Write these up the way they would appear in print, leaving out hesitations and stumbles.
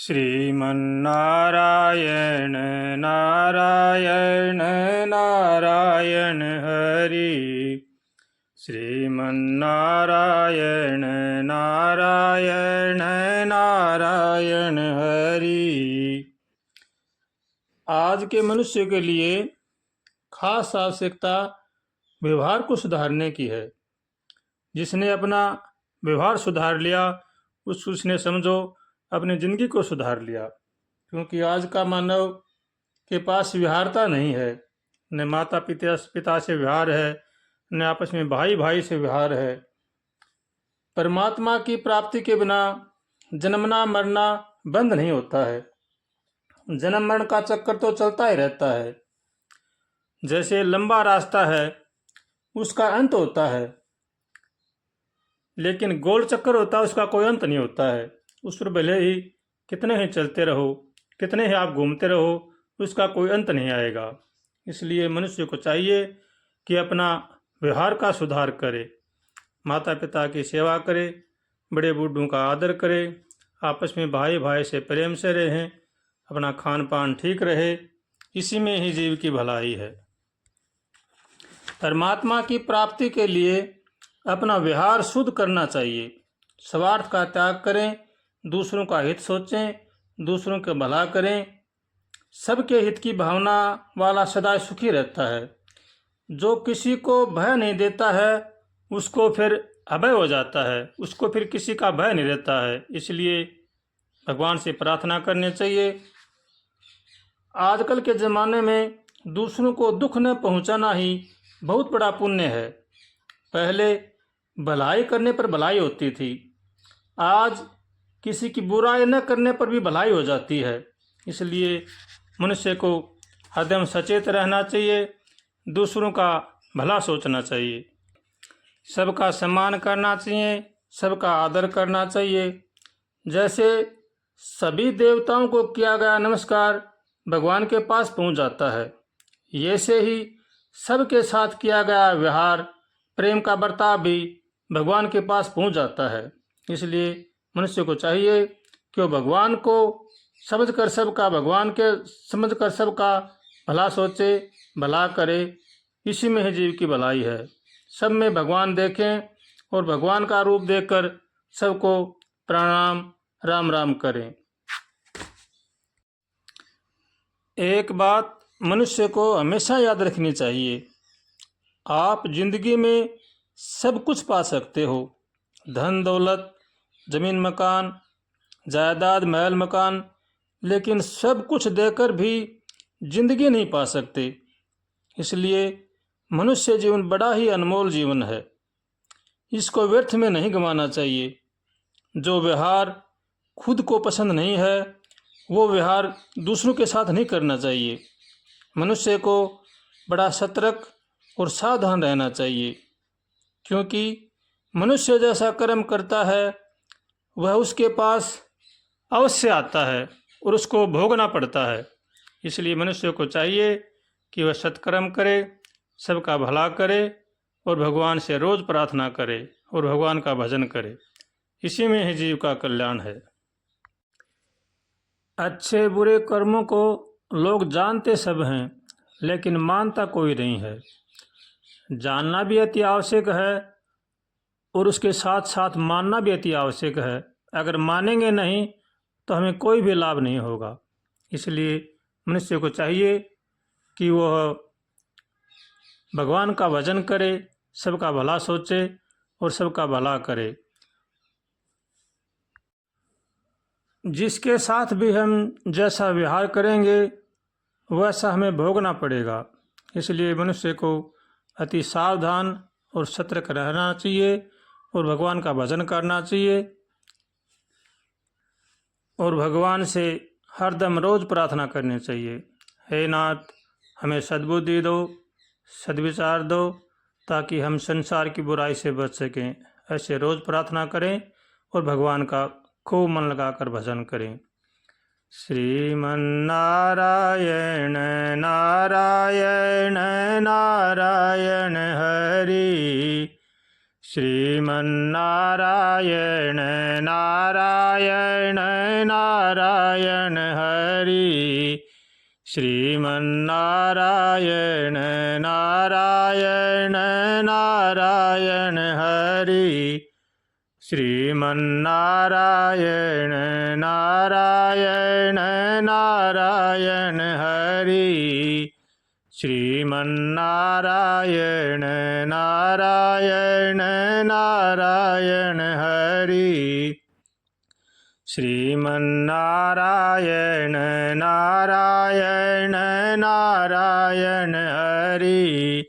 श्रीमन्नारायण नारायण नारायण हरि। श्रीमन्नारायण नारायण नारायण हरि। आज के मनुष्य के लिए खास आवश्यकता व्यवहार को सुधारने की है। जिसने अपना व्यवहार सुधार लिया उसने समझो अपनी ज़िंदगी को सुधार लिया। क्योंकि आज का मानव के पास व्यवहारता नहीं है, न माता पिता से व्यवहार है, न आपस में भाई भाई से व्यवहार है। परमात्मा की प्राप्ति के बिना जन्मना मरना बंद नहीं होता है। जन्म मरण का चक्कर तो चलता ही रहता है। जैसे लंबा रास्ता है उसका अंत होता है, लेकिन गोल चक्कर होता है उसका कोई अंत नहीं होता है। उस पर भले ही कितने ही चलते रहो, कितने ही आप घूमते रहो, उसका कोई अंत नहीं आएगा। इसलिए मनुष्य को चाहिए कि अपना व्यवहार का सुधार करे, माता पिता की सेवा करे, बड़े बूढ़ों का आदर करे, आपस में भाई भाई से प्रेम से रहें, अपना खान पान ठीक रहे। इसी में ही जीव की भलाई है। परमात्मा की प्राप्ति के लिए अपना व्यवहार शुद्ध करना चाहिए। स्वार्थ का त्याग करें, दूसरों का हित सोचें, दूसरों के भला करें। सबके हित की भावना वाला सदा सुखी रहता है। जो किसी को भय नहीं देता है उसको फिर अभय हो जाता है, उसको फिर किसी का भय नहीं रहता है। इसलिए भगवान से प्रार्थना करनी चाहिए। आजकल के ज़माने में दूसरों को दुख न पहुंचाना ही बहुत बड़ा पुण्य है। पहले भलाई करने पर भलाई होती थी, आज किसी की बुराई न करने पर भी भलाई हो जाती है। इसलिए मनुष्य को हरदम सचेत रहना चाहिए, दूसरों का भला सोचना चाहिए, सबका सम्मान करना चाहिए, सबका आदर करना चाहिए। जैसे सभी देवताओं को किया गया नमस्कार भगवान के पास पहुंच जाता है, ऐसे ही सबके साथ किया गया व्यवहार, प्रेम का बर्ताव भी भगवान के पास पहुंच जाता है। इसलिए मनुष्य को चाहिए कि वो भगवान को समझकर सबका भला सोचे, भला करे। इसी में ही जीव की भलाई है। सब में भगवान देखें और भगवान का रूप देखकर सबको प्रणाम राम राम करें। एक बात मनुष्य को हमेशा याद रखनी चाहिए, आप जिंदगी में सब कुछ पा सकते हो, धन दौलत, जमीन मकान, जायदाद, महल मकान, लेकिन सब कुछ देकर भी जिंदगी नहीं पा सकते। इसलिए मनुष्य जीवन बड़ा ही अनमोल जीवन है, इसको व्यर्थ में नहीं गंवाना चाहिए। जो व्यवहार खुद को पसंद नहीं है वो व्यवहार दूसरों के साथ नहीं करना चाहिए। मनुष्य को बड़ा सतर्क और सावधान रहना चाहिए, क्योंकि मनुष्य जैसा कर्म करता है वह उसके पास अवश्य आता है और उसको भोगना पड़ता है। इसलिए मनुष्य को चाहिए कि वह सत्कर्म करे, सबका भला करे और भगवान से रोज़ प्रार्थना करे और भगवान का भजन करे। इसी में ही जीव का कल्याण है। अच्छे बुरे कर्मों को लोग जानते सब हैं, लेकिन मानता कोई नहीं है। जानना भी अति आवश्यक है और उसके साथ साथ मानना भी अति आवश्यक है। अगर मानेंगे नहीं तो हमें कोई भी लाभ नहीं होगा। इसलिए मनुष्य को चाहिए कि वह भगवान का भजन करे, सबका भला सोचे और सबका भला करे। जिसके साथ भी हम जैसा व्यवहार करेंगे वैसा हमें भोगना पड़ेगा। इसलिए मनुष्य को अति सावधान और सतर्क रहना चाहिए और भगवान का भजन करना चाहिए और भगवान से हरदम रोज़ प्रार्थना करनी चाहिए। हे नाथ, हमें सद्बुद्धि दो, सद्विचार दो, ताकि हम संसार की बुराई से बच सकें। ऐसे रोज़ प्रार्थना करें और भगवान का खूब मन लगाकर भजन करें। श्रीमन्नारायण नारायण नारायण हरि। श्रीमन्नारायण नारायण नारायण हरि श्रीमन्नारायण नारायण नारायण हरि श्रीमन्नारायण नारायण नारायण हरि श्रीमन्नारायण नारायण नारायण हरि श्रीमन्नारायण नारायण नारायण हरि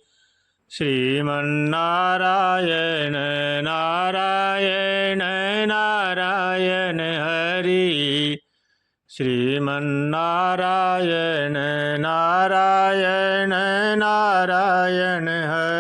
श्रीमन्नारायण नारायण नारायण हरि श्रीमन्नारायण नारायण नारायण हरि।